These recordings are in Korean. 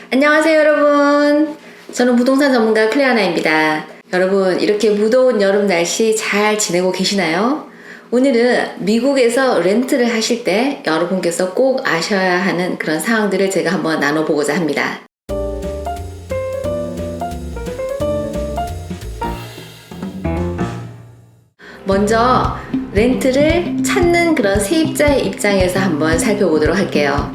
안녕하세요 여러분, 저는 부동산 전문가 클레어나입니다. 여러분, 이렇게 무더운 여름 날씨 잘 지내고 계시나요? 오늘은 미국에서 렌트를 하실 때 여러분께서 꼭 아셔야 하는 그런 사항들을 제가 한번 나눠보고자 합니다. 먼저 렌트를 찾는 그런 세입자의 입장에서 한번 살펴보도록 할게요.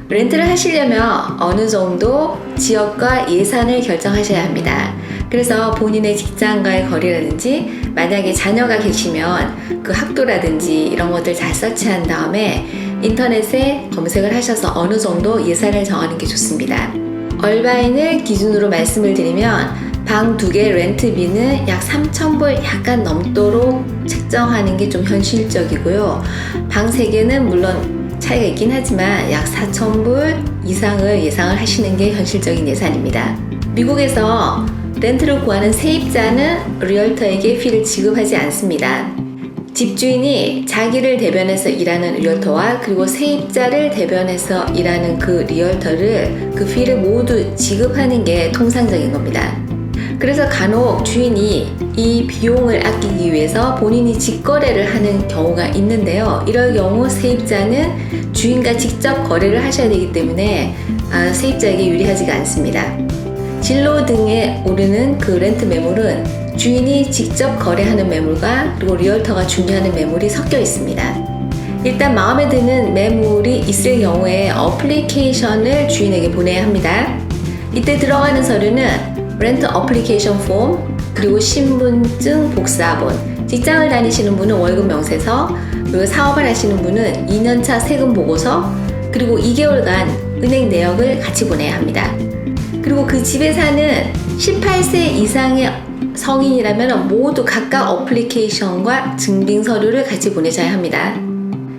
렌트를 하시려면 어느 정도 지역과 예산을 결정하셔야 합니다. 그래서 본인의 직장과의 거리라든지 만약에 자녀가 계시면 그 학교라든지 이런 것들 잘 서치한 다음에 인터넷에 검색을 하셔서 어느 정도 예산을 정하는 게 좋습니다. 얼바인을 기준으로 말씀을 드리면 방 2개 렌트비는 약 3,000불 약간 넘도록 책정하는 게 좀 현실적이고요. 방 3개는 물론 차이가 있긴 하지만 약 4,000불 이상을 예상을 하시는 게 현실적인 예산입니다. 미국에서 렌트를 구하는 세입자는 리얼터에게 피를 지급하지 않습니다. 집주인이 자기를 대변해서 일하는 리얼터와 그리고 세입자를 대변해서 일하는 그 리얼터를 그 피를 모두 지급하는 게 통상적인 겁니다. 그래서 간혹 주인이 이 비용을 아끼기 위해서 본인이 직거래를 하는 경우가 있는데요. 이럴 경우 세입자는 주인과 직접 거래를 하셔야 되기 때문에 세입자에게 유리하지가 않습니다. 진로 등에 오르는 그 렌트 매물은 주인이 직접 거래하는 매물과 그리고 리얼터가 중개하는 매물이 섞여 있습니다. 일단 마음에 드는 매물이 있을 경우에 어플리케이션을 주인에게 보내야 합니다. 이때 들어가는 서류는 렌트 어플리케이션 폼, 그리고 신분증 복사본, 직장을 다니시는 분은 월급 명세서, 그리고 사업을 하시는 분은 2년차 세금 보고서, 그리고 2개월간 은행 내역을 같이 보내야 합니다. 그리고 그 집에 사는 18세 이상의 성인이라면 모두 각각 어플리케이션과 증빙 서류를 같이 보내셔야 합니다.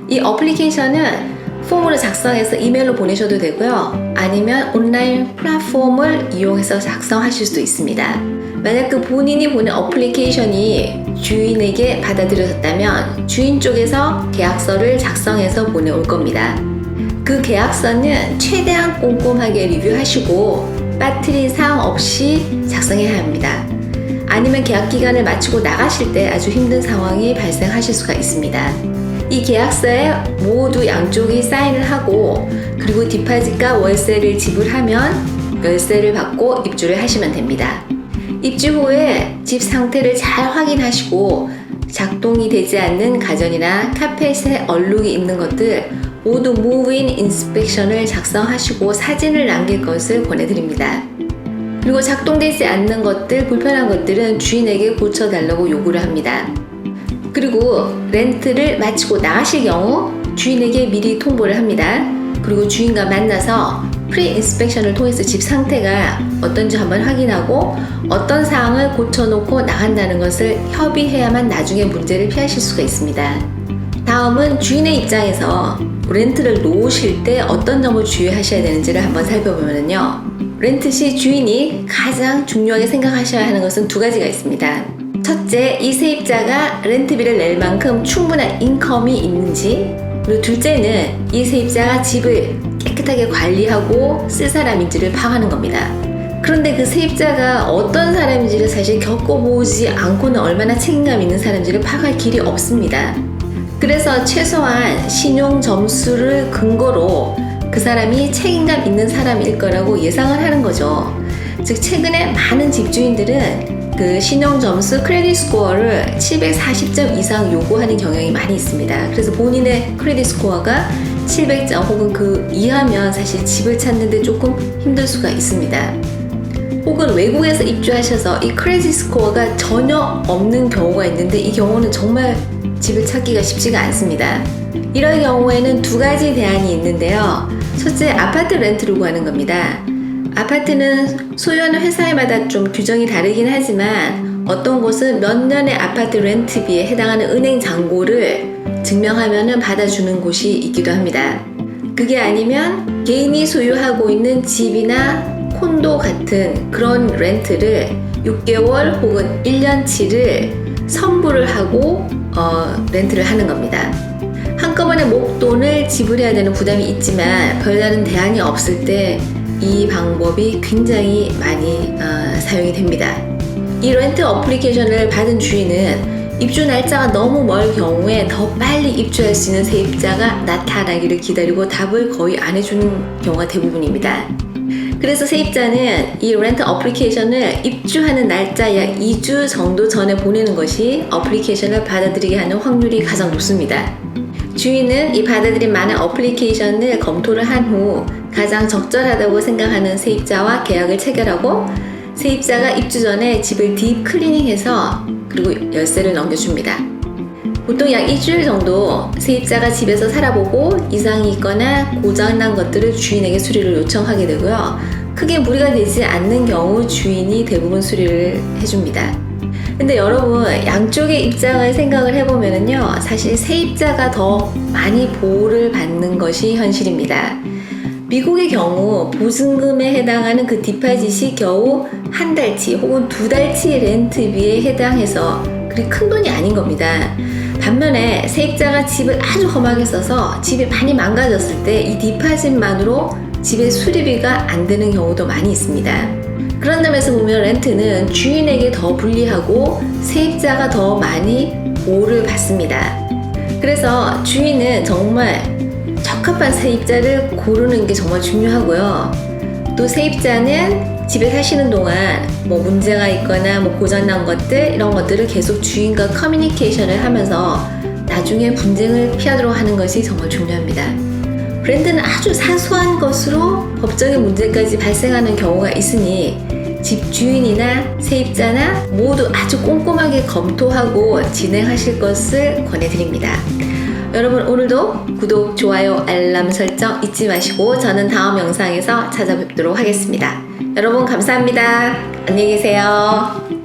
이 어플리케이션은 폼으로 작성해서 이메일로 보내셔도 되고요. 아니면 온라인 플랫폼을 이용해서 작성하실 수도 있습니다. 만약 그 본인이 보낸 어플리케이션이 주인에게 받아들여졌다면 주인 쪽에서 계약서를 작성해서 보내올 겁니다. 그 계약서는 최대한 꼼꼼하게 리뷰하시고 빠뜨린 사항 없이 작성해야 합니다. 아니면 계약 기간을 마치고 나가실 때 아주 힘든 상황이 발생하실 수가 있습니다. 이 계약서에 모두 양쪽이 사인을 하고 그리고 디파짓과 월세를 지불하면 열세를 받고 입주를 하시면 됩니다. 입주 후에 집 상태를 잘 확인하시고 작동이 되지 않는 가전이나 카펫에 얼룩이 있는 것들 모두 Move-in 인스펙션을 작성하시고 사진을 남길 것을 권해드립니다. 그리고 작동되지 않는 것들, 불편한 것들은 주인에게 고쳐달라고 요구를 합니다. 그리고 렌트를 마치고 나가실 경우 주인에게 미리 통보를 합니다. 그리고 주인과 만나서 프리 인스펙션을 통해서 집 상태가 어떤지 한번 확인하고 어떤 사항을 고쳐놓고 나간다는 것을 협의해야만 나중에 문제를 피하실 수가 있습니다. 다음은 주인의 입장에서 렌트를 놓으실 때 어떤 점을 주의하셔야 되는지를 한번 살펴보면요. 렌트 시 주인이 가장 중요하게 생각하셔야 하는 것은 2가지가 있습니다. 첫째, 이 세입자가 렌트비를 낼 만큼 충분한 인컴이 있는지, 그리고 둘째는 이 세입자가 집을 깨끗하게 관리하고 쓸 사람인지를 파악하는 겁니다. 그런데 그 세입자가 어떤 사람인지를 사실 겪어보지 않고는 얼마나 책임감 있는 사람인지를 파악할 길이 없습니다. 그래서 최소한 신용 점수를 근거로 그 사람이 책임감 있는 사람일 거라고 예상을 하는 거죠. 즉 최근에 많은 집주인들은 그 신용 점수 크레딧 스코어를 740점 이상 요구하는 경향이 많이 있습니다. 그래서 본인의 크레딧 스코어가 700점 혹은 그 이하면 사실 집을 찾는데 조금 힘들 수가 있습니다. 혹은 외국에서 입주하셔서 이 크레딧 스코어가 전혀 없는 경우가 있는데 이 경우는 정말 집을 찾기가 쉽지가 않습니다. 이럴 경우에는 2가지 대안이 있는데요. 첫째, 아파트 렌트를 구하는 겁니다. 아파트는 소유하는 회사마다 좀 규정이 다르긴 하지만 어떤 곳은 몇 년의 아파트 렌트비에 해당하는 은행 잔고를 증명하면 받아주는 곳이 있기도 합니다. 그게 아니면 개인이 소유하고 있는 집이나 콘도 같은 그런 렌트를 6개월 혹은 1년치를 선불을 하고 렌트를 하는 겁니다. 한꺼번에 목돈을 지불해야 되는 부담이 있지만 별다른 대안이 없을 때 이 방법이 굉장히 많이 사용이 됩니다. 이 렌트 어플리케이션을 받은 주인은 입주 날짜가 너무 멀 경우에 더 빨리 입주할 수 있는 세입자가 나타나기를 기다리고 답을 거의 안 해주는 경우가 대부분입니다. 그래서 세입자는 이 렌트 어플리케이션을 입주하는 날짜 약 2주 정도 전에 보내는 것이 어플리케이션을 받아들이게 하는 확률이 가장 높습니다. 주인은 이 받아들인 많은 어플리케이션을 검토를 한 후 가장 적절하다고 생각하는 세입자와 계약을 체결하고 세입자가 입주 전에 집을 딥 클리닝해서 그리고 열쇠를 넘겨줍니다. 보통 약 일주일 정도 세입자가 집에서 살아보고 이상이 있거나 고장난 것들을 주인에게 수리를 요청하게 되고요. 크게 무리가 되지 않는 경우 주인이 대부분 수리를 해줍니다. 근데 여러분, 양쪽의 입장을 생각을 해보면요, 사실 세입자가 더 많이 보호를 받는 것이 현실입니다. 미국의 경우 보증금에 해당하는 그 디파짓이 겨우 한 달치 혹은 두 달치 렌트비에 해당해서 그리 큰 돈이 아닌 겁니다. 반면에 세입자가 집을 아주 험하게 써서 집이 많이 망가졌을 때 이 디파짓만으로 집의 수리비가 안 되는 경우도 많이 있습니다. 그런 점에서 보면 렌트는 주인에게 더 불리하고 세입자가 더 많이 보호를 받습니다. 그래서 주인은 정말 적합한 세입자를 고르는 게 정말 중요하고요. 또 세입자는 집에 사시는 동안 뭐 문제가 있거나 뭐 고장난 것들 이런 것들을 계속 주인과 커뮤니케이션을 하면서 나중에 분쟁을 피하도록 하는 것이 정말 중요합니다. 렌트는 아주 사소한 것으로 법적인 문제까지 발생하는 경우가 있으니 집주인이나 세입자나 모두 아주 꼼꼼하게 검토하고 진행하실 것을 권해드립니다. 여러분, 오늘도 구독, 좋아요, 알람 설정 잊지 마시고 저는 다음 영상에서 찾아뵙도록 하겠습니다. 여러분 감사합니다. 안녕히 계세요.